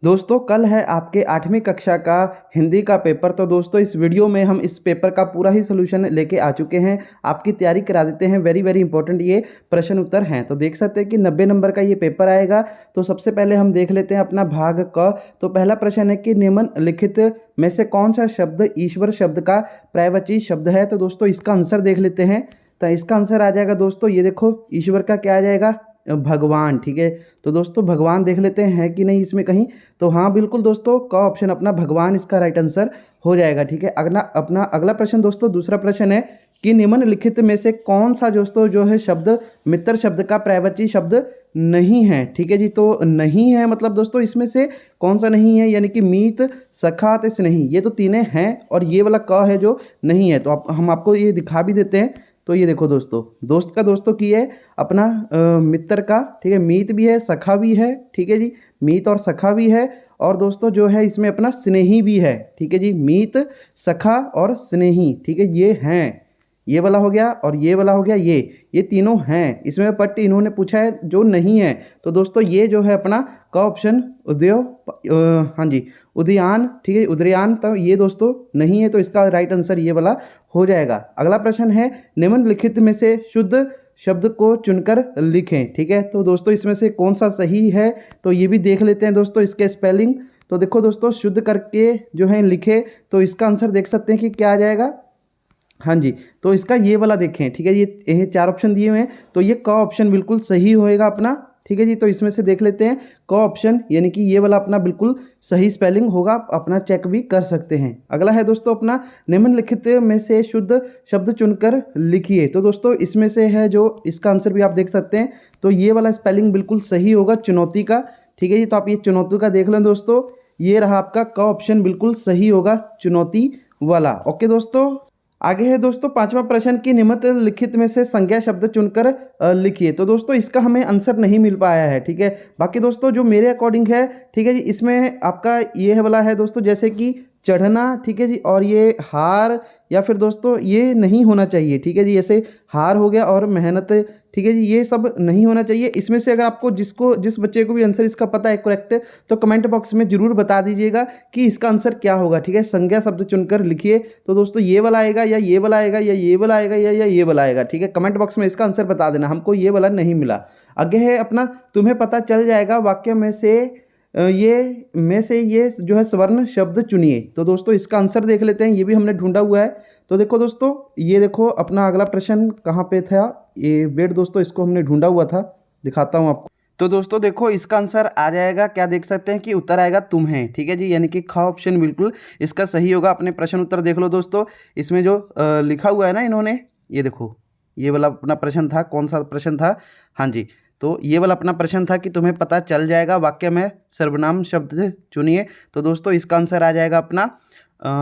दोस्तों कल है आपके 8वीं कक्षा का हिंदी का पेपर। तो दोस्तों इस वीडियो में हम इस पेपर का पूरा ही सलूशन लेके आ चुके हैं, आपकी तैयारी करा देते हैं। वेरी वेरी इंपॉर्टेंट ये प्रश्न उत्तर हैं। तो देख सकते हैं कि 90 नंबर का ये पेपर आएगा। तो सबसे पहले हम देख लेते हैं अपना भाग क। तो पहला प्रश्न है कि निम्नलिखित में से कौन सा शब्द ईश्वर शब्द का पर्यायवाची शब्द है। तो दोस्तों इसका आंसर देख लेते हैं। तो इसका आंसर आ जाएगा दोस्तों, ये देखो ईश्वर का क्या आ जाएगा, भगवान। ठीक है, तो दोस्तों भगवान देख लेते हैं कि नहीं इसमें कहीं। तो हाँ बिल्कुल दोस्तों, का ऑप्शन अपना भगवान इसका राइट आंसर हो जाएगा। ठीक है, अपना अगला प्रश्न दोस्तों, दूसरा प्रश्न है कि निम्नलिखित में से कौन सा दोस्तों जो है शब्द मित्र शब्द का पर्यायवाची शब्द नहीं है। ठीक है जी, तो नहीं है मतलब दोस्तों इसमें से कौन सा नहीं है, यानी कि मीत, सखा, नहीं, ये तो तीनों हैं और ये वाला क है जो नहीं है। तो हम आपको ये दिखा भी देते हैं। तो ये देखो दोस्तों, दोस्त का दोस्तों की है अपना मित्र का। ठीक है, मीत भी है, सखा भी है। ठीक है जी, मीत और सखा भी है। और दोस्तों जो है इसमें अपना स्नेही भी है। ठीक है जी, मीत, सखा और स्नेही। ठीक है, ये हैं, ये वाला हो गया और ये वाला हो गया, ये तीनों हैं इसमें, बट इन्होंने पूछा है जो नहीं है। तो दोस्तों ये जो है अपना का ऑप्शन हाँ जी, उदयान। ठीक है, उदयान, तो ये दोस्तों नहीं है। तो इसका राइट आंसर ये वाला हो जाएगा। अगला प्रश्न है निम्नलिखित में से शुद्ध शब्द को चुनकर लिखें। ठीक है, तो दोस्तों इसमें से कौन सा सही है, तो ये भी देख लेते हैं दोस्तों इसके स्पेलिंग। तो देखो दोस्तों, शुद्ध करके जो है लिखे, तो इसका आंसर देख सकते हैं कि क्या आ जाएगा। हाँ जी, तो इसका ये वाला देखें। ठीक है, ये चार ऑप्शन दिए हुए हैं, तो ये क ऑप्शन बिल्कुल सही होएगा अपना। ठीक है जी, तो इसमें से देख लेते हैं क ऑप्शन, यानी कि ये वाला अपना बिल्कुल सही स्पेलिंग होगा। अपना चेक भी कर सकते हैं। अगला है दोस्तों अपना निम्नलिखित में से शुद्ध शब्द चुनकर लिखिए। तो दोस्तों इसमें से है जो, इसका आंसर भी आप देख सकते हैं। तो ये वाला स्पेलिंग बिल्कुल सही होगा, चुनौती का। ठीक है जी, तो आप ये चुनौती का देख लें दोस्तों, ये रहा आपका क ऑप्शन बिल्कुल सही होगा, चुनौती वाला। ओके दोस्तों, आगे है दोस्तों पांचवा प्रश्न की निम्नलिखित में से संज्ञा शब्द चुनकर लिखिए। तो दोस्तों इसका हमें आंसर नहीं मिल पाया है। ठीक है, बाकी दोस्तों जो मेरे अकॉर्डिंग है, ठीक है जी, इसमें आपका ये वाला है दोस्तों, जैसे कि चढ़ना। ठीक है जी, और ये हार, या फिर दोस्तों ये नहीं होना चाहिए। ठीक है जी, ऐसे हार हो गया और मेहनत। ठीक है जी, ये सब नहीं होना चाहिए। इसमें से अगर आपको जिस बच्चे को भी आंसर इसका पता है करेक्ट, तो कमेंट बॉक्स में जरूर बता दीजिएगा कि इसका आंसर क्या होगा। ठीक है, संज्ञा शब्द चुनकर लिखिए। तो दोस्तों ये वाला आएगा, या ये वाला आएगा, या ये वाला आएगा, या ये वाला आएगा। ठीक है, कमेंट बॉक्स में इसका आंसर बता देना, हमको ये वाला नहीं मिला। आगे है अपना तुम्हें पता चल जाएगा वाक्य में से ये जो है स्वर्ण शब्द चुनिए। तो दोस्तों इसका आंसर देख लेते हैं, ये भी हमने ढूंढा हुआ है। तो देखो दोस्तों, ये देखो अपना अगला प्रश्न कहाँ पे था, ये वेट दोस्तों, इसको हमने ढूंढा हुआ था, दिखाता हूँ आपको। तो दोस्तों देखो इसका आंसर आ जाएगा, क्या देख सकते हैं कि उत्तर आएगा तुम्हें। ठीक है जी, यानी कि ख ऑप्शन बिल्कुल इसका सही होगा। अपने प्रश्न उत्तर देख लो दोस्तों, इसमें जो लिखा हुआ है ना इन्होंने, ये देखो, ये वाला अपना प्रश्न था, कौन सा प्रश्न था, हाँ जी, तो ये वाला अपना प्रश्न था कि तुम्हें पता चल जाएगा वाक्य में सर्वनाम शब्द चुनिए। तो दोस्तों इसका आंसर आ जाएगा अपना,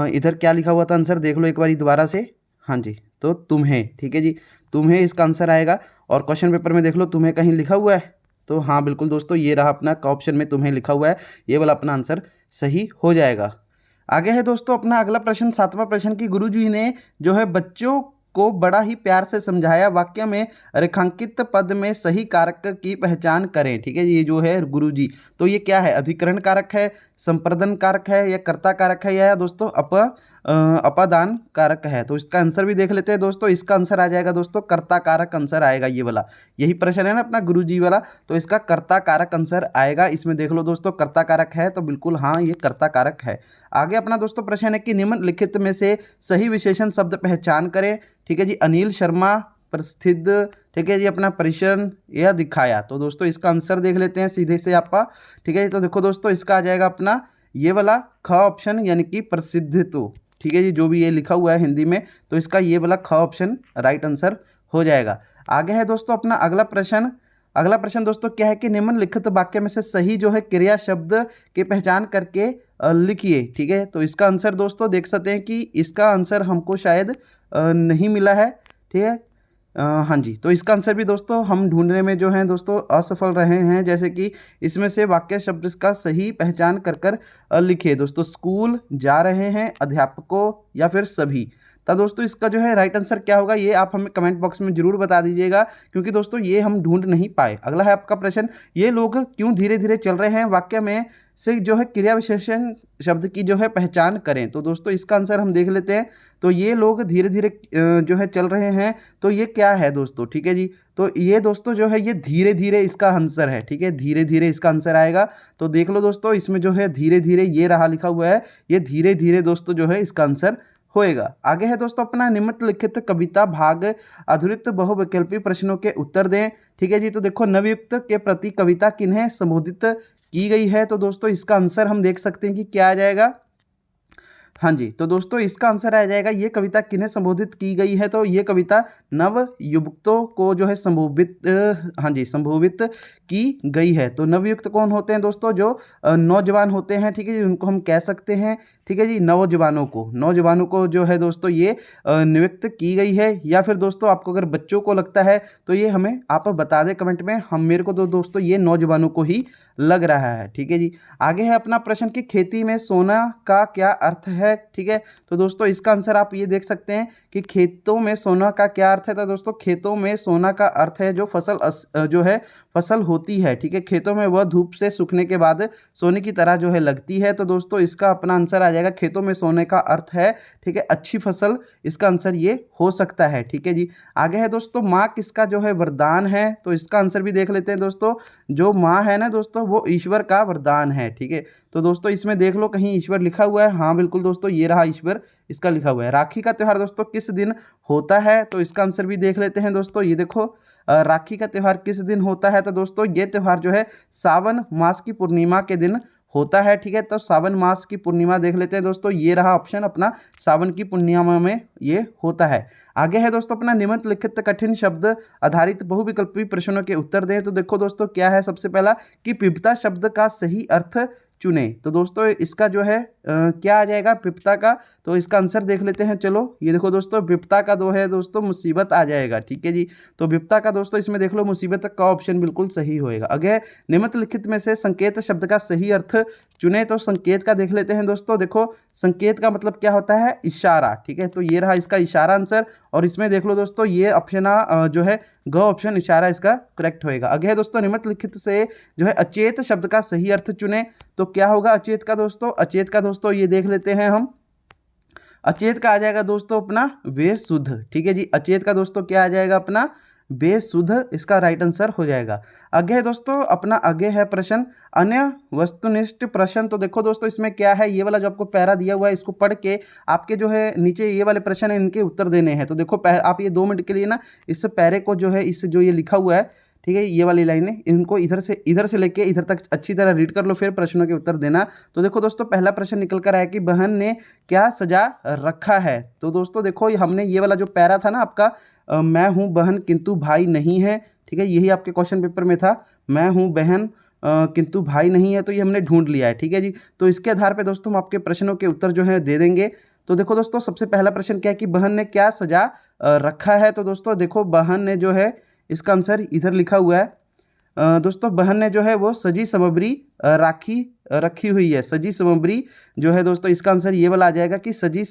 इधर क्या लिखा हुआ था आंसर देख लो एक बार दोबारा से। हाँ जी, तो तुम्हें। ठीक है जी, तुम्हें इसका आंसर आएगा। और क्वेश्चन पेपर में देख लो तुम्हें कहीं लिखा हुआ है, तो हाँ बिल्कुल दोस्तों ये रहा अपना का ऑप्शन में तुम्हें लिखा हुआ है, ये वाला अपना आंसर सही हो जाएगा। आगे है दोस्तों अपना अगला प्रश्न, सातवां प्रश्न की गुरुजी ने जो है बच्चों को बड़ा ही प्यार से समझाया, वाक्य में रेखांकित पद में सही कारक की पहचान करें। ठीक है, ये जो है गुरुजी, तो ये क्या है, अधिकरण कारक है, संप्रदन कारक है, या कर्ता कारक है, या दोस्तों अपादान कारक है। तो इसका आंसर भी देख लेते हैं दोस्तों। इसका आंसर आ जाएगा दोस्तों कर्ता कारक आंसर आएगा, ये वाला, यही प्रश्न है ना अपना गुरुजी वाला, तो इसका कर्ता कारक आंसर आएगा। इसमें देख लो दोस्तों कर्ता कारक है, तो बिल्कुल हाँ ये कर्ता कारक है। आगे अपना दोस्तों प्रश्न है कि निम्नलिखित में से सही विशेषण शब्द पहचान करें। ठीक है जी, अनिल शर्मा, प्रसिद्ध। ठीक है जी, अपना परिश्रम या दिखाया। तो दोस्तों इसका आंसर देख लेते हैं सीधे से आपका। ठीक है जी, तो देखो दोस्तों इसका आ जाएगा अपना ये वाला ख ऑप्शन, यानी कि प्रसिद्ध। तो ठीक है जी, जो भी ये लिखा हुआ है हिंदी में, तो इसका ये वाला ख ऑप्शन राइट आंसर हो जाएगा। आगे है दोस्तों अपना अगला प्रश्न। अगला प्रश्न दोस्तों क्या है कि निम्नलिखित वाक्य में से सही जो है क्रिया शब्द की पहचान करके लिखिए। ठीक है, तो इसका आंसर दोस्तों देख सकते हैं कि इसका आंसर हमको शायद नहीं मिला है। ठीक है, हाँ जी, तो इसका आंसर भी दोस्तों हम ढूंढने में जो है दोस्तों असफल रहे हैं। जैसे कि इसमें से वाक्य शब्द का सही पहचान कर लिखिए दोस्तों, स्कूल जा रहे हैं, अध्यापकों, या फिर सभी। तो दोस्तों इसका जो है राइट आंसर क्या होगा ये आप हमें कमेंट बॉक्स में जरूर बता दीजिएगा, क्योंकि दोस्तों ये हम ढूंढ नहीं पाए। अगला है आपका प्रश्न, ये लोग क्यों धीरे धीरे चल रहे हैं, वाक्य में से जो है क्रिया विशेषण शब्द की जो है पहचान करें। तो दोस्तों इसका आंसर हम देख लेते हैं। तो ये लोग धीरे धीरे जो है चल रहे हैं, तो ये क्या है दोस्तों, ठीक है जी। तो ये दोस्तों जो है ये धीरे धीरे इसका आंसर है, ठीक है, धीरे धीरे इसका आंसर आएगा। तो देख लो दोस्तों इसमें जो है धीरे धीरे ये रहा लिखा हुआ है, ये धीरे धीरे दोस्तों जो है इसका आंसर होएगा। आगे है दोस्तों अपना निम्नलिखित कविता भाग आधारित बहुविकल्पी प्रश्नों के उत्तर दें, ठीक है जी। तो देखो नवयुक्त के प्रति कविता किन्हें संबोधित की गई है, तो दोस्तों इसका आंसर हम देख सकते हैं कि क्या आ जाएगा। हाँ जी, तो दोस्तों इसका आंसर आ जाएगा, ये कविता किन्हें संबोधित की गई है, तो ये कविता नव युवकों को जो है हाँ जी संबोधित की गई है। तो नवयुक्त कौन होते हैं दोस्तों, जो नौजवान होते हैं, ठीक है जी, उनको हम कह सकते हैं, ठीक है जी, नौजवानों को जो है दोस्तों ये नियुक्त की गई है। या फिर दोस्तों आपको अगर बच्चों को लगता है तो ये हमें आप बता दें कमेंट में, हम मेरे को तो दोस्तों ये नौजवानों को ही लग रहा है, ठीक है जी। आगे है अपना प्रश्न कि खेती में सोना का क्या अर्थ है, ठीक है। तो दोस्तों इसका आंसर आप ये देख सकते हैं कि खेतों में सोना का क्या अर्थ है। तो दोस्तों खेतों में सोना का अर्थ है जो फसल होती है, ठीक है, खेतों में वह धूप से सूखने के बाद सोने की तरह जो है लगती है। तो दोस्तों इसका अपना आंसर आ जाएगा, खेतों में सोने का अर्थ है, ठीक है, अच्छी फसल, इसका आंसर ये हो सकता है, ठीक है जी। आगे है दोस्तों माँ किसका जो है वरदान है, तो इसका आंसर भी देख लेते हैं दोस्तों। जो माँ है ना दोस्तों वो ईश्वर का वरदान है, ठीक है। तो दोस्तों इसमें देख लो कहीं ईश्वर लिखा हुआ है, हाँ बिल्कुल दोस्तों ये रहा ईश्वर, इसका लिखा हुआ है। राखी का त्यौहार दोस्तों किस दिन होता है, तो इसका आंसर भी देख लेते हैं दोस्तों। ये देखो राखी का त्यौहार किस दिन होता है, तो दोस्तों ये त्यौहार जो है सावन मास की पूर्णिमा के दिन होता है, ठीक है। तो सावन मास की पूर्णिमा देख लेते हैं दोस्तों, ये रहा ऑप्शन अपना, सावन की पूर्णिमा में ये होता है। आगे है दोस्तों अपना निम्नलिखित कठिन शब्द आधारित बहुविकल्पी प्रश्नों के उत्तर दें। तो देखो दोस्तों क्या है, सबसे पहला कि पिपता शब्द का सही अर्थ चुने। तो दोस्तों इसका जो है क्या आ जाएगा पिपता का, तो इसका आंसर देख लेते हैं। चलो ये देखो दोस्तों विपता का दो है दोस्तों मुसीबत आ जाएगा, ठीक है जी। तो विपता का दोस्तों इसमें देख लो मुसीबत का ऑप्शन बिल्कुल सही होएगा। अगर निम्नलिखित में से संकेत शब्द का सही अर्थ चुने, तो संकेत का देख लेते हैं दोस्तों। देखो संकेत का मतलब क्या होता है, इशारा, ठीक है। तो ये रहा इसका इशारा आंसर, और इसमें देख लो दोस्तों ये ऑप्शन जो है ग ऑप्शन इशारा इसका करेक्ट होएगा। आगे है दोस्तों निम्नलिखित से जो है अचेत शब्द का सही अर्थ चुने, तो क्या होगा अचेत का दोस्तों, अचेत का दोस्तों ये देख लेते हैं हम। अचेत का आ जाएगा दोस्तों अपना बेसुध, ठीक है जी। अचेत का दोस्तों क्या आ जाएगा अपना बेसुध, इसका राइट आंसर हो जाएगा। आगे है दोस्तों अपना आगे है प्रश्न अन्य वस्तुनिष्ठ प्रश्न। तो देखो दोस्तों इसमें क्या है, ये वाला जो आपको पैरा दिया हुआ है इसको पढ़ के आपके जो है नीचे ये वाले प्रश्न है इनके उत्तर देने हैं। तो देखो आप ये 2 मिनट के लिए ना इस पैरे को जो है इस जो ये लिखा हुआ है, ठीक है, ये वाली लाइनें इनको इधर से लेके इधर तक अच्छी तरह रीड कर लो, फिर प्रश्नों के उत्तर देना। तो देखो दोस्तों पहला प्रश्न निकल कर आया कि बहन ने क्या सजा रखा है। तो दोस्तों देखो हमने ये वाला जो पैरा था ना आपका मैं हूँ बहन किंतु भाई नहीं है, ठीक है, यही आपके क्वेश्चन पेपर में था, मैं हूँ बहन किंतु भाई नहीं है, तो ये हमने ढूंढ लिया है, ठीक है जी। तो इसके आधार पे दोस्तों हम आपके प्रश्नों के उत्तर जो है दे देंगे। तो देखो दोस्तों सबसे पहला प्रश्न क्या है कि बहन ने क्या सजा रखा है। तो दोस्तों देखो बहन ने जो है इसका आंसर इधर लिखा हुआ है दोस्तों, बहन ने जो है वो सजी सामग्री रखी हुई है। सजी सामग्री जो है दोस्तों इसका आंसर ये वाला आ जाएगा कि सजी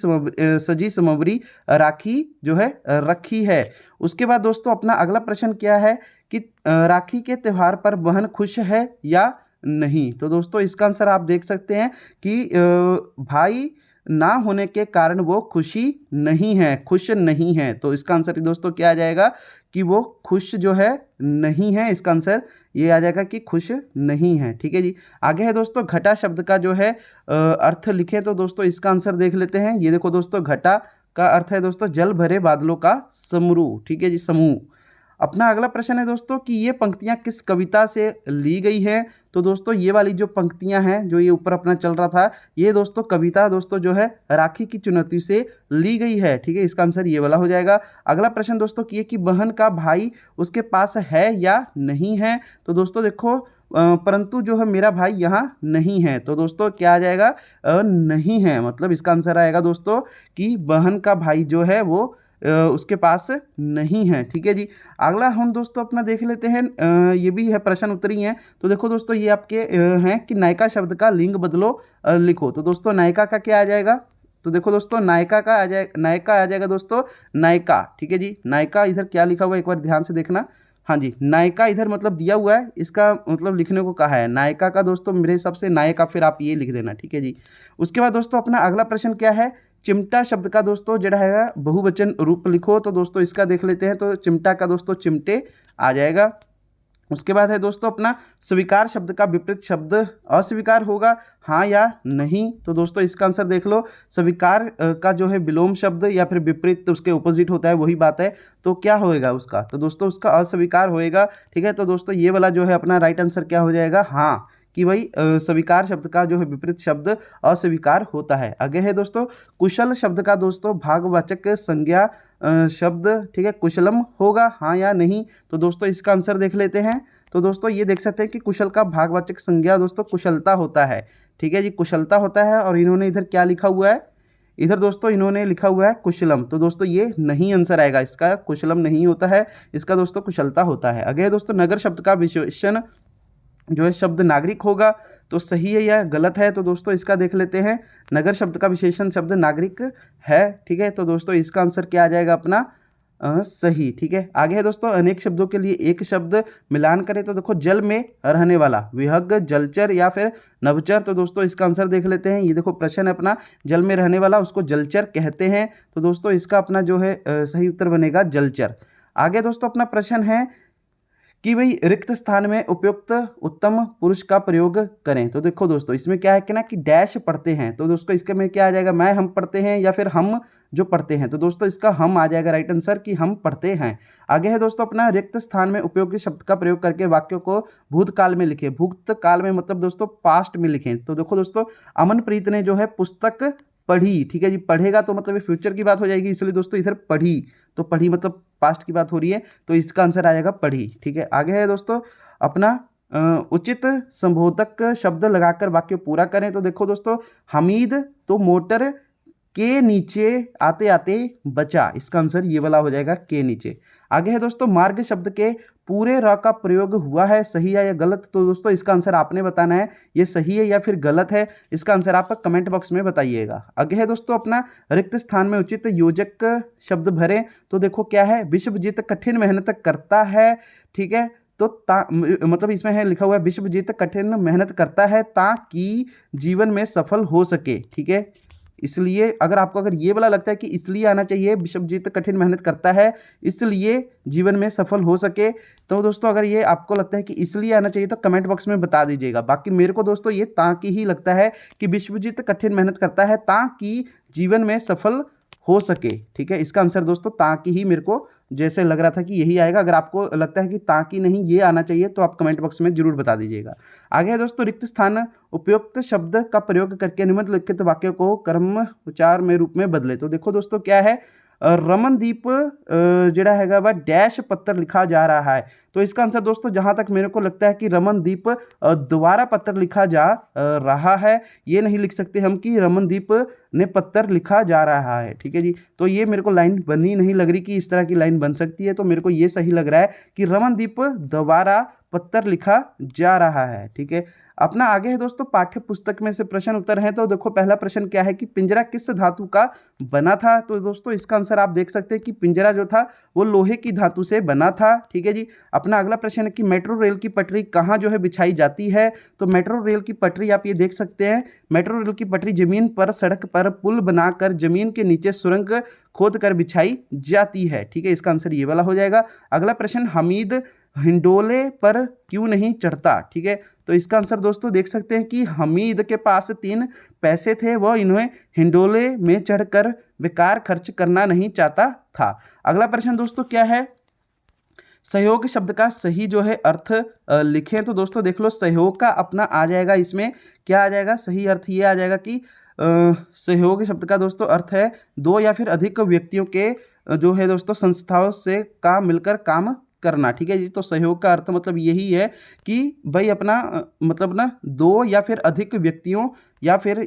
सामग्री राखी जो है रखी है। उसके बाद दोस्तों अपना अगला प्रश्न क्या है कि राखी के त्यौहार पर बहन खुश है या नहीं। तो दोस्तों इसका आंसर आप देख सकते हैं कि भाई ना होने के कारण वो खुश नहीं है। तो इसका आंसर दोस्तों क्या आ जाएगा कि वो खुश जो है नहीं है, इसका आंसर ये आ जाएगा कि खुश नहीं है, ठीक है जी। आगे है दोस्तों घटा शब्द का जो है अर्थ लिखे। तो दोस्तों इसका आंसर देख लेते हैं। ये देखो दोस्तों घटा का अर्थ है दोस्तों जल भरे बादलों का समूह, ठीक है जी, समूह। अपना अगला प्रश्न है दोस्तों कि ये पंक्तियां किस कविता से ली गई है। तो दोस्तों ये वाली जो पंक्तियां हैं जो ये ऊपर अपना चल रहा था, ये दोस्तों कविता दोस्तों जो है राखी की चुनौती से ली गई है, ठीक है, इसका आंसर ये वाला हो जाएगा। अगला प्रश्न दोस्तों कि ये कि बहन का भाई उसके पास है या नहीं है। तो दोस्तों देखो परंतु जो है मेरा भाई यहाँ नहीं है। तो दोस्तों क्या आ जाएगा नहीं है, मतलब इसका आंसर आएगा दोस्तों कि बहन का भाई जो है वो उसके पास नहीं है, ठीक है जी। अगला हम दोस्तों अपना देख लेते हैं, ये भी है प्रश्न उत्तरी हैं। तो देखो दोस्तों ये आपके हैं कि नायिका शब्द का लिंग बदलो लिखो। तो दोस्तों नायिका का क्या आ जाएगा, तो देखो दोस्तों नायिका का आ जाएगा, नायिका आ जाएगा दोस्तों नायिका, ठीक है जी। नायिका इधर क्या लिखा हुआ है एक बार ध्यान से देखना। हाँ जी, नायिका इधर मतलब दिया हुआ है, इसका मतलब लिखने को कहा है नायिका का दोस्तों, मेरे हिसाब से नायिका, फिर आप ये लिख देना, ठीक है जी। उसके बाद दोस्तों अपना अगला प्रश्न क्या है, चिमटा शब्द का दोस्तों जड़ा है बहुवचन रूप लिखो। तो दोस्तों इसका देख लेते हैं, तो चिमटा का दोस्तों चिमटे आ जाएगा। उसके बाद है दोस्तों अपना स्वीकार शब्द का विपरीत शब्द अस्वीकार होगा, हाँ या नहीं। तो दोस्तों इसका आंसर देख लो, स्वीकार का जो है विलोम शब्द या फिर विपरीत उसके ऑपोजिट होता है, वही बात है। तो क्या होएगा उसका, तो दोस्तों उसका अस्वीकार होएगा, ठीक है। तो दोस्तों ये वाला जो है अपना राइट आंसर क्या हो जाएगा, हाँ, कि भाई स्वीकार शब्द का जो है विपरीत शब्द अस्वीकार होता है। आगे है दोस्तों कुशल शब्द का दोस्तों भागवाचक संज्ञा शब्द, ठीक है, कुशलम होगा, हाँ या नहीं। तो दोस्तों इसका आंसर देख लेते हैं। तो दोस्तों ये देख सकते हैं कि कुशल का भागवाचक संज्ञा दोस्तों कुशलता होता है, ठीक है जी, कुशलता होता है। और इन्होंने इधर क्या लिखा हुआ है, इधर दोस्तों इन्होंने लिखा हुआ है कुशलम। तो दोस्तों ये नहीं आंसर आएगा इसका, कुशलम नहीं होता है इसका दोस्तों, कुशलता होता है। आगे दोस्तों नगर शब्द का विशेषण जो है शब्द नागरिक होगा, तो सही है या गलत है। तो दोस्तों इसका देख लेते हैं, नगर शब्द का विशेषण शब्द नागरिक है, ठीक है। तो दोस्तों इसका आंसर क्या आ जाएगा अपना सही, ठीक है। आगे है दोस्तों अनेक शब्दों के लिए एक शब्द मिलान करें। तो देखो जल में रहने वाला, विहग, जलचर या फिर नभचर। तो दोस्तों इसका आंसर देख लेते हैं। ये देखो प्रश्न है अपना, जल में रहने वाला उसको जलचर कहते हैं। तो दोस्तों इसका अपना जो है सही उत्तर बनेगा जलचर। आगे दोस्तों अपना प्रश्न है कि भाई रिक्त स्थान में उपयुक्त उत्तम पुरुष का प्रयोग करें। तो देखो दोस्तों इसमें क्या है कि ना कि डैश पढ़ते हैं। तो दोस्तों इसके में क्या आ जाएगा, मैं हम पढ़ते हैं या फिर हम जो पढ़ते हैं। तो दोस्तों इसका हम आ जाएगा राइट आंसर, कि हम पढ़ते हैं। आगे है दोस्तों अपना रिक्त स्थान में उपयोगी शब्द का प्रयोग करके वाक्यों को भूतकाल में लिखे। भूतकाल में मतलब दोस्तों पास्ट में लिखें। तो देखो दोस्तों अमनप्रीत ने जो है पुस्तक पढ़ी, ठीक है जी। पढ़ेगा तो मतलब ये फ्यूचर की बात हो जाएगी, इसलिए दोस्तों इधर पढ़ी, तो पढ़ी मतलब पास्ट की बात हो रही है, तो इसका आंसर आ जाएगा पढ़ी, ठीक है। आगे है दोस्तों अपना उचित संबोधक शब्द लगाकर वाक्य पूरा करें। तो देखो दोस्तों हमीद तो मोटर के नीचे आते आते बचा, इसका आंसर ये वाला हो जाएगा के नीचे। आगे है दोस्तों मार्ग शब्द के पूरे र का प्रयोग हुआ है, सही है या गलत। तो दोस्तों इसका आंसर आपने बताना है, ये सही है या फिर गलत है। इसका आंसर आप कमेंट बॉक्स में बताइएगा। आगे है दोस्तों अपना रिक्त स्थान में उचित योजक शब्द भरें। तो देखो क्या है, विश्वजीत कठिन मेहनत करता है, ठीक है। तो मतलब इसमें है लिखा हुआ है विश्वजीत कठिन मेहनत करता है ताकि जीवन में सफल हो सके, ठीक है। इसलिए अगर ये वाला लगता है कि इसलिए आना चाहिए, विश्वजीत कठिन मेहनत करता है इसलिए जीवन में सफल हो सके, तो दोस्तों अगर ये आपको लगता है कि इसलिए आना चाहिए तो कमेंट बॉक्स में बता दीजिएगा। बाकी मेरे को दोस्तों ये ताकि ही लगता है कि विश्वजीत कठिन मेहनत करता है ताकि जीवन में सफल हो सके, ठीक है। इसका आंसर दोस्तों ताकि ही मेरे को जैसे लग रहा था कि यही आएगा। अगर आपको लगता है कि ताकि नहीं ये आना चाहिए तो आप कमेंट बॉक्स में जरूर बता दीजिएगा। आगे है दोस्तों रिक्त स्थान उपयुक्त शब्द का प्रयोग करके निम्नलिखित वाक्य को क्रम विचार में रूप में बदले। तो देखो दोस्तों क्या है, रमनदीप जड़ा हैगा वह डैश पत्र लिखा जा रहा है। तो इसका आंसर दोस्तों जहां तक मेरे को लगता है कि रमनदीप द्वारा पत्र लिखा जा रहा है, ये नहीं लिख सकते हम कि रमनदीप ने पत्र लिखा जा रहा है, ठीक है जी। तो ये मेरे को लाइन बनी नहीं लग रही कि इस तरह की लाइन बन सकती है। तो मेरे को ये सही लग रहा है कि रमनदीप द्वारा पत्र लिखा जा रहा है, ठीक है। अपना आगे है दोस्तों पाठ्य पुस्तक में से प्रश्न उत्तर है। तो देखो पहला प्रश्न क्या है कि पिंजरा किस धातु का बना था। तो दोस्तों इसका आंसर आप देख सकते हैं कि पिंजरा जो था वो लोहे की धातु से बना था, ठीक है जी। अपना अगला प्रश्न है कि मेट्रो रेल की पटरी कहाँ जो है बिछाई जाती है। तो मेट्रो रेल की पटरी आप ये देख सकते हैं, मेट्रो रेल की पटरी जमीन पर सड़क पर पुल बनाकर जमीन के नीचे सुरंग खोद कर बिछाई जाती है, ठीक है। इसका आंसर ये वाला हो जाएगा। अगला प्रश्न हमीद हिंडोले पर क्यों नहीं चढ़ता, ठीक है। तो इसका आंसर दोस्तों देख सकते हैं कि हमीद के पास 3 पैसे थे, वह इन्हें हिंडोले में चढ़कर बेकार खर्च करना नहीं चाहता था। अगला प्रश्न दोस्तों क्या है, सहयोग शब्द का सही जो है अर्थ लिखें। तो दोस्तों देख लो सहयोग का अपना आ जाएगा, इसमें क्या आ जाएगा, सही अर्थ ये आ जाएगा कि सहयोग शब्द का दोस्तों अर्थ है 2 या फिर अधिक व्यक्तियों के जो है दोस्तों संस्थाओं से मिलकर काम करना, ठीक है जी। तो सहयोग का अर्थ मतलब यही है कि भाई अपना मतलब ना 2 या फिर अधिक व्यक्तियों या फिर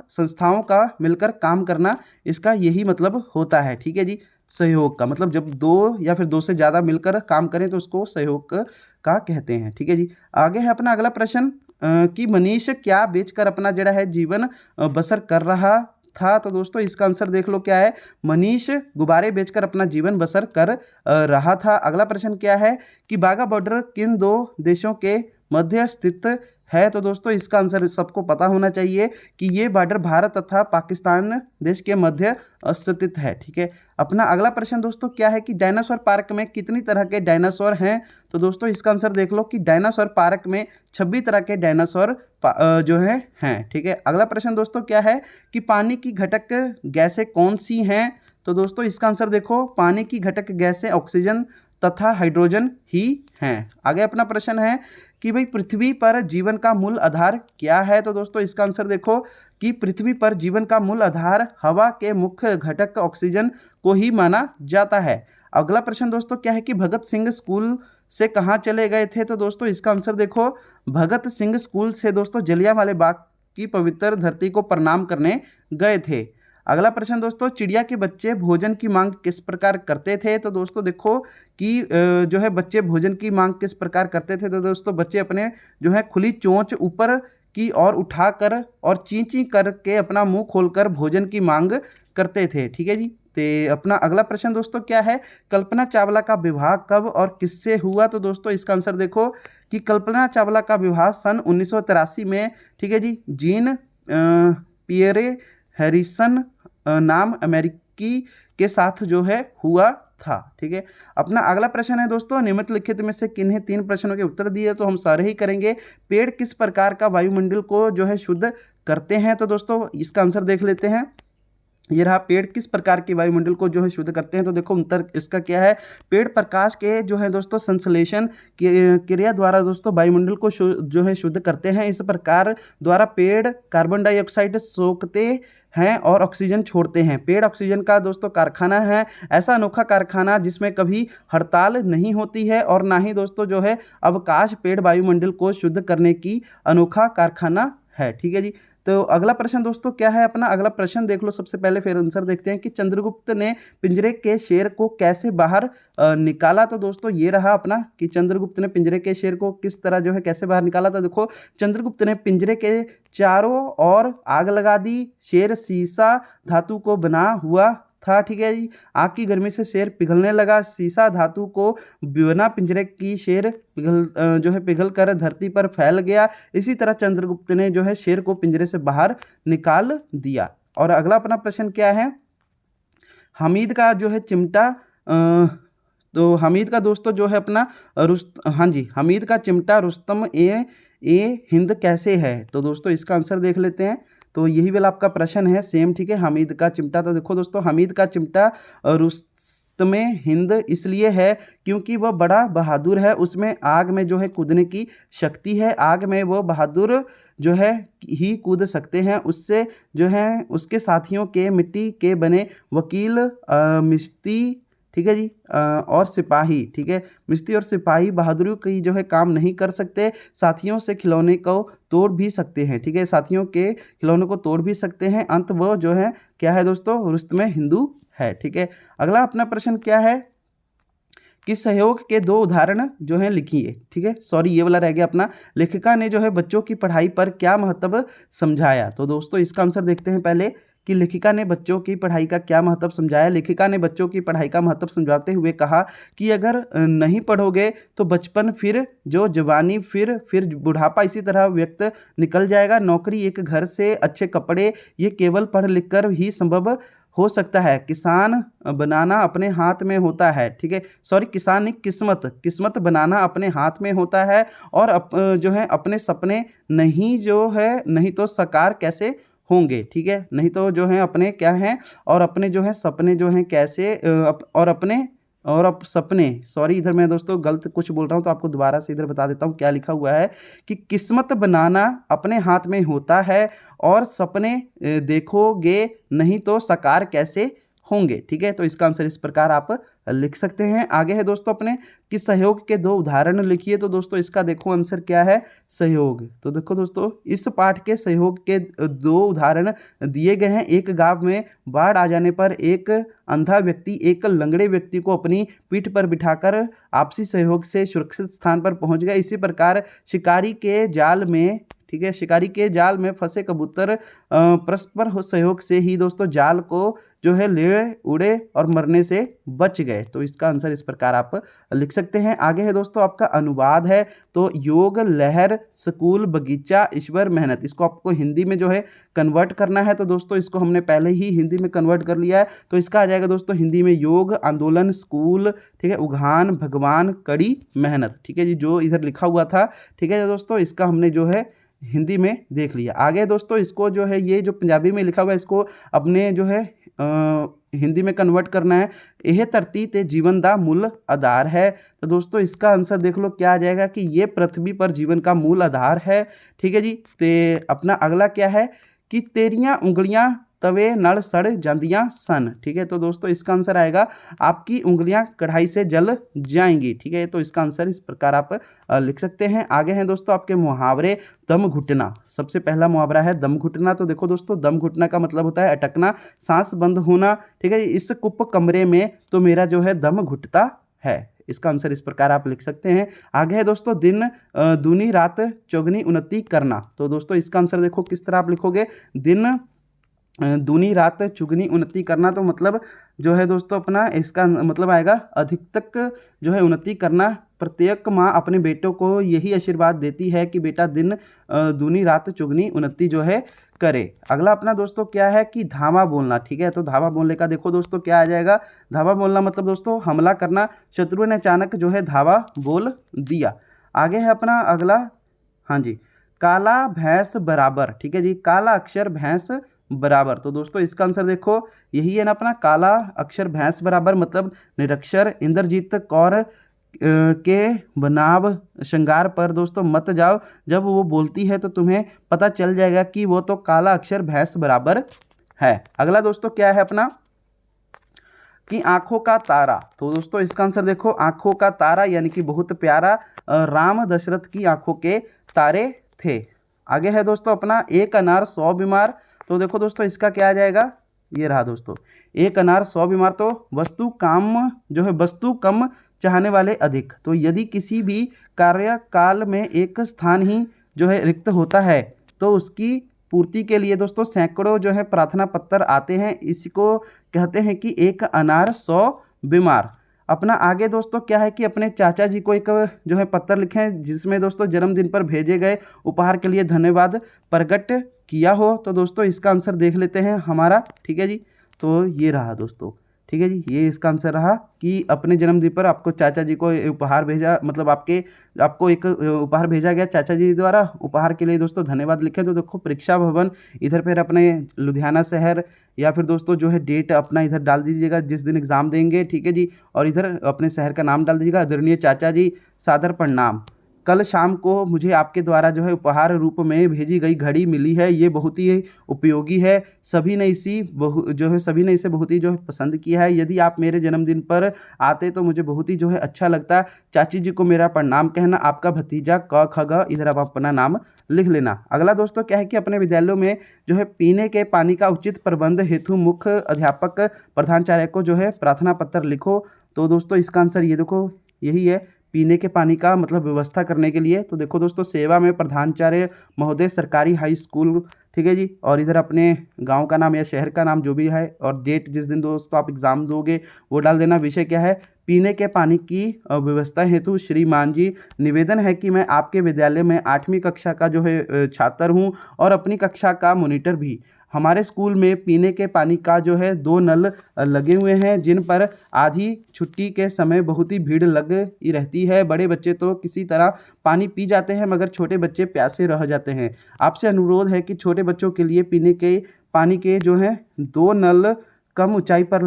संस्थाओं का मिलकर काम करना, इसका यही मतलब होता है, ठीक है जी। सहयोग का मतलब जब 2 या फिर 2 से ज़्यादा मिलकर काम करें तो उसको सहयोग का कहते हैं, ठीक है जी। आगे है अपना अगला प्रश्न कि मनीष क्या बेचकर अपना जड़ा है जीवन बसर कर रहा था। तो दोस्तों इसका आंसर देख लो क्या है, मनीष गुब्बारे बेचकर अपना जीवन बसर कर रहा था। अगला प्रश्न क्या है कि बाघा बॉर्डर किन दो देशों के मध्य स्थित है। तो दोस्तों इसका आंसर सबको पता होना चाहिए कि ये बॉर्डर भारत तथा पाकिस्तान देश के मध्य स्थित है। ठीक है, अपना अगला प्रश्न दोस्तों क्या है कि डायनासोर पार्क में कितनी तरह के डायनासोर हैं। तो दोस्तों इसका आंसर देख लो कि डायनासोर पार्क में 26 तरह के डायनासोर जो हैं। ठीक है, अगला प्रश्न दोस्तों क्या है कि पानी की घटक गैसें कौन सी हैं। तो दोस्तों इसका आंसर देखो, पानी की घटक गैसें ऑक्सीजन तथा हाइड्रोजन ही हैं। आगे अपना प्रश्न है कि भाई पृथ्वी पर जीवन का मूल आधार क्या है। तो दोस्तों इसका आंसर देखो कि पृथ्वी पर जीवन का मूल आधार हवा के मुख्य घटक ऑक्सीजन को ही माना जाता है। अगला प्रश्न दोस्तों क्या है कि भगत सिंह स्कूल से कहाँ चले गए थे। तो दोस्तों इसका आंसर देखो, भगत सिंह स्कूल से दोस्तों जलियांवाले बाग की पवित्र धरती को प्रणाम करने गए थे। अगला प्रश्न दोस्तों, चिड़िया के बच्चे भोजन की मांग किस प्रकार करते थे। तो दोस्तों देखो कि जो है बच्चे भोजन की मांग किस प्रकार करते थे। तो दोस्तों बच्चे अपने जो है खुली चोंच ऊपर की ओर उठाकर और ची ची करके अपना मुंह खोलकर भोजन की मांग करते थे। ठीक है जी। तो अपना अगला प्रश्न दोस्तों क्या है, कल्पना चावला का विवाह कब और किससे हुआ। तो दोस्तों इसका आंसर देखो कि कल्पना चावला का विवाह सन 1983 में, ठीक है जी, जीन पियरे हैरिसन नाम अमेरिकी के साथ जो है हुआ था। ठीक है, अपना अगला प्रश्न है दोस्तों, निम्नलिखित में से किन्हीं 3 प्रश्नों के उत्तर दिए तो हम सारे ही करेंगे। पेड़ किस प्रकार का वायुमंडल को जो है शुद्ध करते हैं। तो दोस्तों इसका आंसर देख लेते हैं, ये रहा, पेड़ किस प्रकार के वायुमंडल को जो है शुद्ध करते हैं। तो देखो उत्तर इसका क्या है, पेड़ प्रकाश के जो है दोस्तों संश्लेषण क्रिया द्वारा दोस्तों वायुमंडल को जो है शुद्ध करते हैं। इस प्रकार द्वारा पेड़ कार्बन डाइऑक्साइड सोखते हैं और ऑक्सीजन छोड़ते हैं। पेड़ ऑक्सीजन का दोस्तों कारखाना है, ऐसा अनोखा कारखाना जिसमें कभी हड़ताल नहीं होती है और ना ही दोस्तों जो है अवकाश। पेड़ वायुमंडल को शुद्ध करने की अनोखा कारखाना है। ठीक है जी। तो अगला प्रश्न दोस्तों क्या है, अपना अगला प्रश्न देख लो सबसे पहले, फिर आंसर देखते हैं कि चंद्रगुप्त ने पिंजरे के शेर को कैसे बाहर निकाला। तो दोस्तों ये रहा अपना कि चंद्रगुप्त ने पिंजरे के शेर को किस तरह जो है कैसे बाहर निकाला। तो देखो चंद्रगुप्त ने पिंजरे के चारों ओर आग लगा दी। शेर शीशा धातु को बना हुआ था। ठीक है जी, आग की गर्मी से शेर पिघलने लगा। शीशा धातु को बिना पिंजरे की शेर पिघल कर धरती पर फैल गया। इसी तरह चंद्रगुप्त ने जो है शेर को पिंजरे से बाहर निकाल दिया। और अगला अपना प्रश्न क्या है, हमीद का जो है चिमटा तो हमीद का दोस्तों जो है अपना हाँ जी, हमीद का चिमटा रुस्तम ए हिंद कैसे है। तो दोस्तों इसका आंसर देख लेते हैं। तो यही वाला आपका प्रश्न है सेम। ठीक है, हमीद का चिमटा, तो देखो दोस्तों हमीद का चिमटा रुस्तमे हिंद इसलिए है क्योंकि वह बड़ा बहादुर है। उसमें आग में जो है कूदने की शक्ति है। आग में वो बहादुर जो है ही कूद सकते हैं। उससे जो है उसके साथियों के मिट्टी के बने वकील मिस्ती, ठीक है जी, और सिपाही, ठीक है, मिस्त्री और सिपाही बहादुरी की जो है काम नहीं कर सकते। साथियों से खिलौने को तोड़ भी सकते हैं। ठीक है, साथियों के खिलौने को तोड़ भी सकते हैं। अंत वो जो है क्या है दोस्तों, रुस्तमे हिंदू है। ठीक है, अगला अपना प्रश्न क्या है कि सहयोग के 2 उदाहरण जो हैं लिखिए। ठीक है, सॉरी ये वाला रह गया अपना, लेखिका ने जो है बच्चों की पढ़ाई पर क्या महत्व समझाया। तो दोस्तों इसका आंसर देखते हैं पहले कि लेखिका ने बच्चों की पढ़ाई का क्या महत्व समझाया। लेखिका ने बच्चों की पढ़ाई का महत्व समझाते हुए कहा कि अगर नहीं पढ़ोगे तो बचपन, फिर जो जवानी, फिर बुढ़ापा, इसी तरह व्यक्त निकल जाएगा। नौकरी, एक घर से अच्छे कपड़े, ये केवल पढ़ लिख कर ही संभव हो सकता है। किसान बनाना अपने हाथ में होता है। ठीक है, सॉरी किसान नहीं, किस्मत बनाना अपने हाथ में होता है। और जो है अपने सपने नहीं तो साकार कैसे होंगे। ठीक है, नहीं तो जो है अपने क्या हैं, और अपने जो है सपने जो हैं कैसे सपने, सॉरी इधर मैं दोस्तों गलत कुछ बोल रहा हूँ तो आपको दोबारा से इधर बता देता हूँ क्या लिखा हुआ है कि किस्मत बनाना अपने हाथ में होता है और सपने देखोगे नहीं तो साकार कैसे होंगे। ठीक है, तो इसका आंसर इस प्रकार आप लिख सकते हैं। आगे है दोस्तों अपने कि सहयोग के 2 उदाहरण लिखिए। तो दोस्तों इसका देखो आंसर क्या है, सहयोग। तो देखो दोस्तों इस पाठ के सहयोग के 2 उदाहरण दिए गए हैं। एक गांव में बाढ़ आ जाने पर एक अंधा व्यक्ति एक लंगड़े व्यक्ति को अपनी पीठ पर बिठाकर आपसी सहयोग से सुरक्षित स्थान पर पहुंच गया। इसी प्रकार शिकारी के जाल में, ठीक है, शिकारी के जाल में फंसे कबूतर परस्पर सहयोग से ही दोस्तों जाल को जो है ले उड़े और मरने से बच गए। तो इसका आंसर इस प्रकार आप लिख सकते हैं। आगे है दोस्तों आपका अनुवाद है, तो योग, लहर, स्कूल, बगीचा, ईश्वर, मेहनत, इसको आपको हिंदी में जो है कन्वर्ट करना है। तो दोस्तों इसको हमने पहले ही हिंदी में कन्वर्ट कर लिया है, तो इसका आ जाएगा दोस्तों हिंदी में योग, आंदोलन, स्कूल, ठीक है, उघान, भगवान, कड़ी, मेहनत। ठीक है जी, जो इधर लिखा हुआ था, ठीक है दोस्तों, इसका हमने जो है हिंदी में देख लिया। आगे दोस्तों इसको जो है ये जो पंजाबी में लिखा हुआ है इसको अपने जो है हिंदी में कन्वर्ट करना है। यह धरती ते जीवन का मूल आधार है। तो दोस्तों इसका आंसर देख लो क्या आ जाएगा कि ये पृथ्वी पर जीवन का मूल आधार है। ठीक है जी। तो अपना अगला क्या है कि तेरियां उंगलियां तवे नल सड़ जांदियां सन। ठीक है, तो दोस्तों इसका आंसर आएगा आपकी उंगलियां कढ़ाई से जल जाएंगी। ठीक है, तो इसका आंसर इस प्रकार आप लिख सकते हैं। आगे हैं दोस्तों आपके मुहावरे। दम घुटना, सबसे पहला मुहावरा है दम घुटना। तो देखो दोस्तों दम घुटना का मतलब होता है अटकना, सांस बंद होना। ठीक है, इस कुप कमरे में तो मेरा जो है दम घुटता है। इसका आंसर इस प्रकार आप लिख सकते हैं। आगे है दोस्तों दिन दूनी रात चौगनी उन्नति करना। तो दोस्तों इसका आंसर देखो किस तरह आप लिखोगे, दिन दूनी रात चुगनी उन्नति करना। तो मतलब जो है दोस्तों अपना इसका मतलब आएगा अधिक तक जो है उन्नति करना। प्रत्येक माँ अपने बेटों को यही आशीर्वाद देती है कि बेटा दिन दूनी रात चुगनी उन्नति जो है करे। अगला अपना दोस्तों क्या है कि धावा बोलना। ठीक है, तो धावा बोलने का देखो दोस्तों क्या आ जाएगा, धावा बोलना मतलब दोस्तों हमला करना। शत्रु ने अचानक जो है धावा बोल दिया। आगे है अपना अगला, हाँ जी, काला भैंस बराबर। ठीक है जी, काला अक्षर भैंस बराबर। तो दोस्तों इसका आंसर देखो यही है ना अपना, काला अक्षर भैंस बराबर मतलब निरक्षर। इंद्रजीत कौर के बनाव श्रृंगार पर दोस्तों मत जाओ, जब वो बोलती है तो तुम्हें पता चल जाएगा कि वो तो काला अक्षर भैंस बराबर है। अगला दोस्तों क्या है अपना कि आंखों का तारा। तो दोस्तों इसका आंसर देखो आंखों का तारा यानी कि बहुत प्यारा, राम दशरथ की आंखों के तारे थे। आगे है दोस्तों अपना एक अनार 100 बीमार। तो देखो दोस्तों इसका क्या आ जाएगा, ये रहा दोस्तों, एक अनार 100 बीमार। तो वस्तु काम जो है वस्तु कम चाहने वाले अधिक। तो यदि किसी भी कार्यकाल में एक स्थान ही जो है रिक्त होता है तो उसकी पूर्ति के लिए दोस्तों सैकड़ों जो है प्रार्थना पत्र आते हैं। इसको कहते हैं कि एक अनार 100 बीमार। अपना आगे दोस्तों क्या है कि अपने चाचा जी को एक जो है पत्र लिखें जिसमें दोस्तों जन्मदिन पर भेजे गए उपहार के लिए धन्यवाद प्रकट किया हो। तो दोस्तों इसका आंसर देख लेते हैं हमारा। ठीक है जी, तो ये रहा दोस्तों। ठीक है जी, ये इसका आंसर रहा कि अपने जन्मदिन पर आपको चाचा जी को उपहार भेजा, मतलब आपको एक उपहार भेजा गया चाचा जी द्वारा। उपहार के लिए दोस्तों धन्यवाद लिखें। तो देखो परीक्षा भवन, इधर फिर अपने लुधियाना शहर या फिर दोस्तों जो है डेट अपना इधर डाल दीजिएगा जिस दिन एग्ज़ाम देंगे। ठीक है जी, और इधर अपने शहर का नाम डाल दीजिएगा। आदरणीय चाचा जी, सादर प्रणाम। कल शाम को मुझे आपके द्वारा जो है उपहार रूप में भेजी गई घड़ी मिली है, ये बहुत ही उपयोगी है। सभी ने इसे बहुत ही जो है पसंद किया है। यदि आप मेरे जन्मदिन पर आते तो मुझे बहुत ही जो है अच्छा लगता। चाची जी को मेरा प्रणाम कहना। आपका भतीजा क ख ग। इधर आप अपना नाम लिख लेना। अगला दोस्तों क्या है कि अपने विद्यालयों में जो है पीने के पानी का उचित प्रबंध हेतु मुख्य अध्यापक प्रधानाचार्य को जो है प्रार्थना पत्र लिखो। तो दोस्तों इसका आंसर ये देखो यही है, पीने के पानी का मतलब व्यवस्था करने के लिए। तो देखो दोस्तों सेवा में प्रधानाचार्य महोदय, सरकारी हाई स्कूल। ठीक है जी, और इधर अपने गांव का नाम या शहर का नाम जो भी है और डेट जिस दिन दोस्तों आप एग्ज़ाम दोगे वो डाल देना। विषय क्या है, पीने के पानी की व्यवस्था हेतु श्रीमान जी निवेदन है कि मैं आपके विद्यालय में 8वीं कक्षा का जो है छात्र हूँ और अपनी कक्षा का मॉनिटर भी। हमारे स्कूल में पीने के पानी का जो है 2 नल लगे हुए हैं जिन पर आधी छुट्टी के समय बहुत ही भीड़ लगी रहती है। बड़े बच्चे तो किसी तरह पानी पी जाते हैं मगर छोटे बच्चे प्यासे रह जाते हैं। आपसे अनुरोध है कि छोटे बच्चों के लिए पीने के पानी के जो है 2 नल कम ऊंचाई पर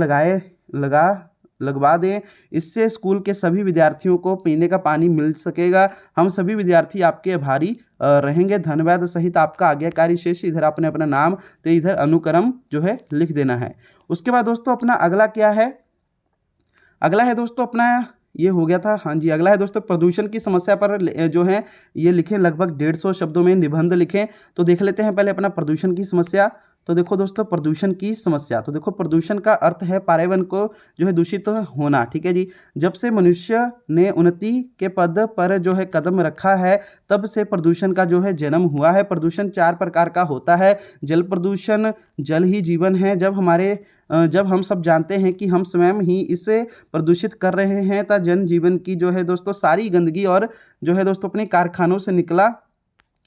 लगवा दें। इससे स्कूल के सभी विद्यार्थियों को पीने का पानी मिल सकेगा। हम सभी विद्यार्थी आपके आभारी रहेंगे। धन्यवाद सहित आपका आज्ञाकारी शेष। इधर आपने अपना नाम तो इधर अनुक्रम जो है लिख देना है। उसके बाद दोस्तों अपना अगला क्या है, अगला है दोस्तों अपना ये हो गया था, हाँ जी। अगला है दोस्तों प्रदूषण की समस्या पर जो है ये लिखें, लगभग 150 शब्दों में निबंध लिखें। तो देख लेते हैं पहले अपना प्रदूषण की समस्या। तो देखो दोस्तों प्रदूषण की समस्या, तो देखो प्रदूषण का अर्थ है पर्यावरण को जो है दूषित होना, ठीक है जी। जब से मनुष्य ने उन्नति के पद पर जो है कदम रखा है तब से प्रदूषण का जो है जन्म हुआ है। प्रदूषण 4 प्रकार का होता है। जल प्रदूषण, जल ही जीवन है। जब हम सब जानते हैं कि हम स्वयं ही इसे प्रदूषित कर रहे हैं तो जनजीवन की जो है दोस्तों सारी गंदगी और जो है दोस्तों अपने कारखानों से निकला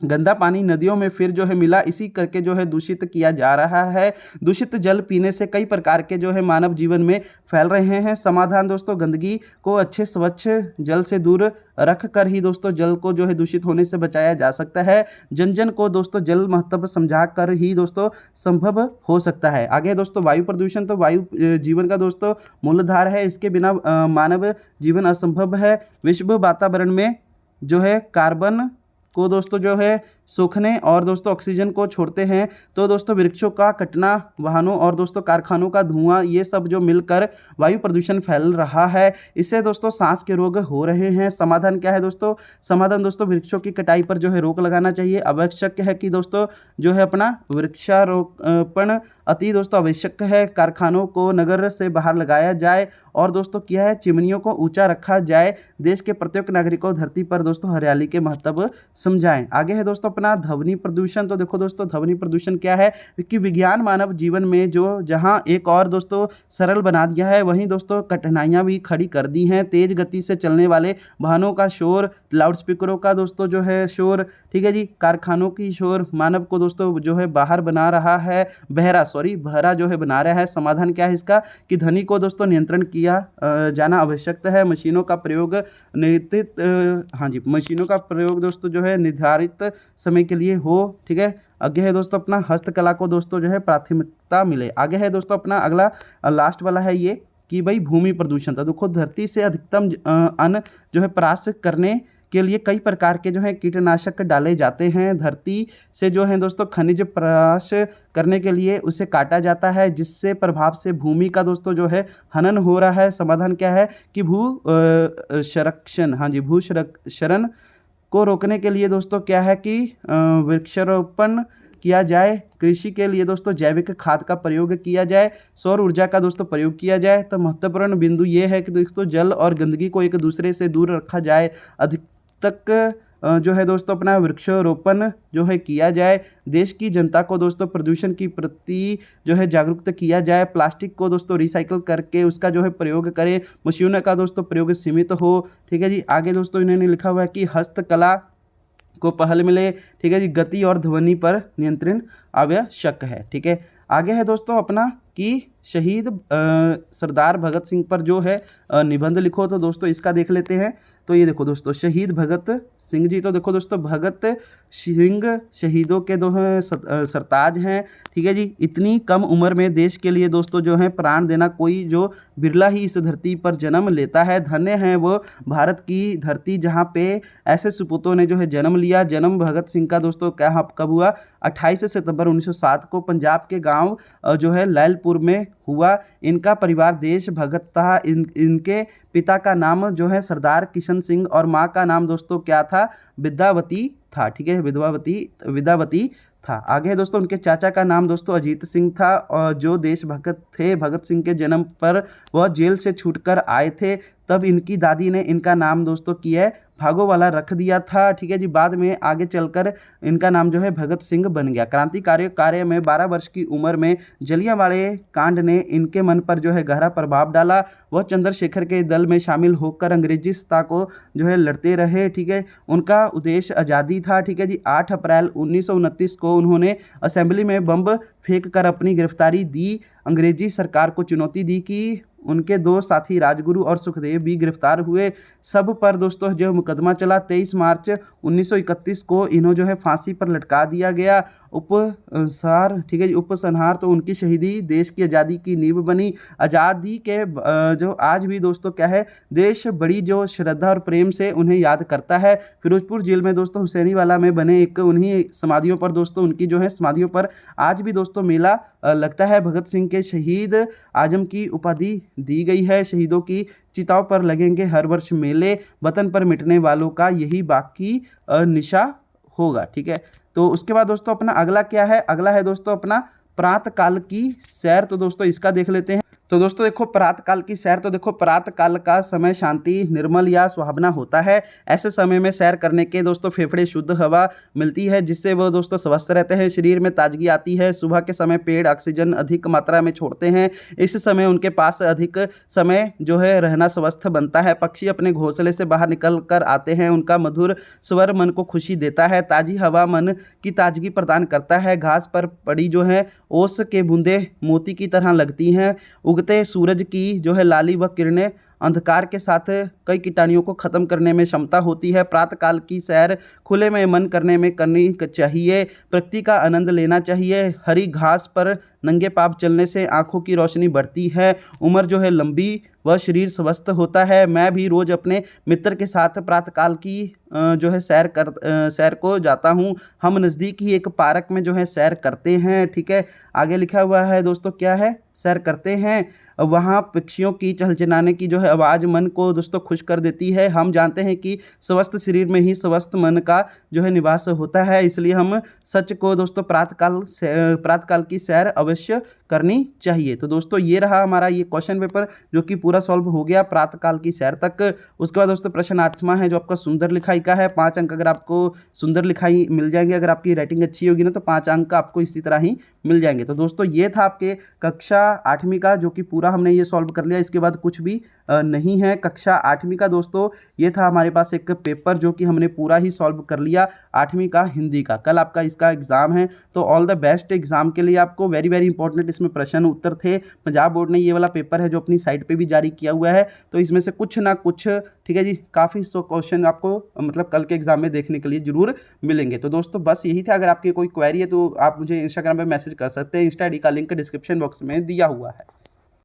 गंदा पानी नदियों में फिर जो है मिला, इसी करके जो है दूषित किया जा रहा है। दूषित जल पीने से कई प्रकार के जो है मानव जीवन में फैल रहे हैं। समाधान दोस्तों गंदगी को अच्छे स्वच्छ जल से दूर रख कर ही दोस्तों जल को जो है दूषित होने से बचाया जा सकता है। जन जन को दोस्तों जल महत्व समझा कर ही दोस्तों संभव हो सकता है। आगे है दोस्तों वायु प्रदूषण, तो वायु जीवन का दोस्तों मूलधार है। इसके बिना मानव जीवन असंभव है। विश्व वातावरण में जो है कार्बन को दोस्तों जो है सूखने और दोस्तों ऑक्सीजन को छोड़ते हैं। तो दोस्तों वृक्षों का कटना, वाहनों और दोस्तों कारखानों का धुआं, ये सब जो मिलकर वायु प्रदूषण फैल रहा है। इससे दोस्तों सांस के रोग हो रहे हैं। समाधान क्या है दोस्तों? समाधान दोस्तों वृक्षों की कटाई पर जो है रोक लगाना चाहिए। आवश्यक है कि दोस्तों जो है अपना वृक्षारोपण अति दोस्तों आवश्यक है। कारखानों को नगर से बाहर लगाया जाए और दोस्तों क्या है चिमनियों को ऊंचा रखा जाए। देश के प्रत्येक नागरिक को धरती पर दोस्तों हरियाली के महत्व समझाएं। आगे है दोस्तों अपना ध्वनि प्रदूषण, तो देखो दोस्तों ध्वनि प्रदूषण क्या है कि विज्ञान मानव जीवन में जो जहां एक और दोस्तों सरल बना दिया है वहीं दोस्तों कठिनाइयां भी खड़ी कर दी हैं। तेज गति से चलने वाले वाहनों का शोर, लाउडस्पीकरों का दोस्तों जो है शोर, ठीक है जी, कारखानों की शोर मानव को दोस्तों जो है बहरा जो है बना रहा है। समाधान क्या है इसका कि ध्वनि को दोस्तों नियंत्रण किया जाना आवश्यक है। मशीनों का प्रयोग मशीनों का प्रयोग दोस्तों जो है निर्धारित समय के लिए हो, ठीक है। आगे है दोस्तों अपना हस्तकला को दोस्तों जो है प्राथमिकता मिले। आगे है दोस्तों अपना अगला लास्ट वाला है ये कि भाई भूमि प्रदूषण, तो देखो धरती से अधिकतम अन्न जो है परास्त करने के लिए कई प्रकार के जो है कीटनाशक डाले जाते हैं। धरती से जो है दोस्तों खनिज परास करने के लिए उसे काटा जाता है, जिससे प्रभाव से भूमि का दोस्तों जो है हनन हो रहा है। समाधान क्या है कि भू क्षरण को रोकने के लिए दोस्तों क्या है कि वृक्षारोपण किया जाए। कृषि के लिए दोस्तों जैविक खाद का प्रयोग किया जाए। सौर ऊर्जा का दोस्तों प्रयोग किया जाए। तो महत्वपूर्ण बिंदु ये है कि दोस्तों जल और गंदगी को एक दूसरे से दूर रखा जाए। अधिक तक जो है दोस्तों अपना वृक्षारोपण जो है किया जाए। देश की जनता को दोस्तों प्रदूषण की प्रति जो है जागरूक किया जाए। प्लास्टिक को दोस्तों रिसाइकल करके उसका जो है प्रयोग करें। मशीनों का दोस्तों प्रयोग सीमित हो, ठीक है जी। आगे दोस्तों इन्होंने लिखा हुआ है कि हस्तकला को पहल मिले, ठीक है जी। गति और ध्वनि पर नियंत्रण आवश्यक है, ठीक है। आगे है दोस्तों अपना कि शहीद सरदार भगत सिंह पर जो है निबंध लिखो, तो दोस्तों इसका देख लेते हैं। तो ये देखो दोस्तों शहीद भगत सिंह जी, तो देखो दोस्तों भगत सिंह शहीदों के दो सरताज हैं, ठीक है जी। इतनी कम उम्र में देश के लिए दोस्तों जो है प्राण देना कोई जो बिरला ही इस धरती पर जन्म लेता है। धन्य है वो भारत की धरती जहाँ पे ऐसे सुपूतों ने जो है जन्म लिया। जन्म भगत सिंह का दोस्तों कब हुआ? 28 सितंबर 1907 को पंजाब के गांव जो है लैलपुर में हुआ। इनका परिवार देश भगत था। इनके पिता का नाम जो है सरदार किशन सिंह और माँ का नाम दोस्तों क्या था? विद्यावती था, ठीक है, विद्यावती था। आगे है दोस्तों उनके चाचा का नाम दोस्तों अजीत सिंह था और जो देशभक्त थे। भगत सिंह के जन्म पर वह जेल से छूटकर आए थे, तब इनकी दादी ने इनका नाम दोस्तों किया भागोवाला रख दिया था, ठीक है जी। बाद में आगे चलकर इनका नाम जो है भगत सिंह बन गया। क्रांतिकारी कार्य में 12 वर्ष की उम्र में जलियांवाले कांड ने इनके मन पर जो है गहरा प्रभाव डाला। वह चंद्रशेखर के दल में शामिल होकर अंग्रेजी सत्ता को जो है लड़ते रहे, ठीक है। उनका उद्देश्य आज़ादी था, ठीक है जी। 8 अप्रैल 1929 को उन्होंने असेंबली में बम फेंक कर अपनी गिरफ्तारी दी। अंग्रेजी सरकार को चुनौती दी कि उनके 2 साथी राजगुरु और सुखदेव भी गिरफ्तार हुए। सब पर दोस्तों जो मुकदमा चला। 23 मार्च 1931 को इन्हों जो है फांसी पर लटका दिया गया। उपसंहार, ठीक है जी, उपसंहार तो उनकी शहीदी देश की आज़ादी की नींव बनी। आज़ादी के जो आज भी दोस्तों क्या है देश बड़ी जो श्रद्धा और प्रेम से उन्हें याद करता है। फिरोजपुर जेल में दोस्तों हुसैनीवाला में बने एक उन्हीं समाधियों पर दोस्तों उनकी जो है समाधियों पर आज भी दोस्तों मेला लगता है। भगत सिंह के शहीद आजम की उपाधि दी गई है। शहीदों की चिताओं पर लगेंगे हर वर्ष मेले। वतन पर मिटने वालों का यही बाकी निशा होगा, ठीक है। तो उसके बाद दोस्तों अपना अगला क्या है? अगला है दोस्तों अपना प्रातःकाल की सैर। तो दोस्तों इसका देख लेते हैं। तो दोस्तों देखो प्रातःकाल की सैर, तो देखो प्रातःकाल का समय शांति, निर्मल या सुहावना होता है। ऐसे समय में सैर करने के दोस्तों फेफड़े शुद्ध हवा मिलती है, जिससे वो दोस्तों स्वस्थ रहते हैं, शरीर में ताजगी आती है। सुबह के समय पेड़ ऑक्सीजन अधिक मात्रा में छोड़ते हैं, इस समय उनके पास अधिक समय जो है रहना स्वस्थ बनता है। पक्षी अपने घोंसले से बाहर निकल कर आते हैं, उनका मधुर स्वर मन को खुशी देता है। ताज़ी हवा मन की ताजगी प्रदान करता है। घास पर पड़ी जो है ओस के बूंदे मोती की तरह लगती हैं। उगते सूरज की जो है लाली व किरणें अंधकार के साथ कई कीटाणुओं को खत्म करने में क्षमता होती है। प्रातःकाल की सैर खुले में मन करने में करनी चाहिए, प्रकृति का आनंद लेना चाहिए। हरी घास पर नंगे पाँव चलने से आंखों की रोशनी बढ़ती है, उम्र जो है लंबी व शरीर स्वस्थ होता है। मैं भी रोज़ अपने मित्र के साथ प्रातःकाल की जो है सैर को जाता हूँ। हम नज़दीक ही एक पार्क में जो है सैर करते हैं। ठीक है, आगे लिखा हुआ है दोस्तों क्या है, सैर करते हैं। वहाँ पक्षियों की चहचहाने की जो है आवाज़ मन को दोस्तों खुश कर देती है। हम जानते हैं कि स्वस्थ शरीर में ही स्वस्थ मन का जो है निवास होता है, इसलिए हम सच को दोस्तों प्रातःकाल की सैर अवश्य करनी चाहिए। तो दोस्तों ये रहा हमारा ये क्वेश्चन पेपर, जो कि पूरा सॉल्व हो गया प्रातःकाल की सैर तक। उसके बाद दोस्तों प्रश्न 8वां है, जो आपका सुंदर लिखाई का है। 5 अंक अगर आपको सुंदर लिखाई मिल जाएंगे, अगर आपकी राइटिंग अच्छी होगी ना, तो 5 अंक आपको इसी तरह ही मिल जाएंगे। तो दोस्तों ये था आपके कक्षा 8वीं का, जो कि पूरा हमने ये सॉल्व कर लिया। इसके बाद कुछ भी नहीं है। कक्षा 8वीं का दोस्तों ये था हमारे पास एक पेपर, जो कि हमने पूरा ही सॉल्व कर लिया 8वीं का हिंदी का। कल आपका इसका एग्ज़ाम है, तो ऑल द बेस्ट एग्ज़ाम के लिए आपको। वेरी वेरी इंपॉर्टेंट इसमें प्रश्न उत्तर थे। पंजाब बोर्ड ने ये वाला पेपर है जो अपनी साइट पे भी जारी किया हुआ है, तो इसमें से कुछ ना कुछ, ठीक है जी, काफ़ी क्वेश्चन आपको मतलब कल के एग्ज़ाम में देखने के लिए जरूर मिलेंगे। तो दोस्तों बस यही था। अगर आपकी कोई क्वेरी है तो आप मुझे इंस्टाग्राम पर मैसेज कर सकते हैं। इंस्टा आईडी का लिंक डिस्क्रिप्शन बॉक्स में दिया हुआ है।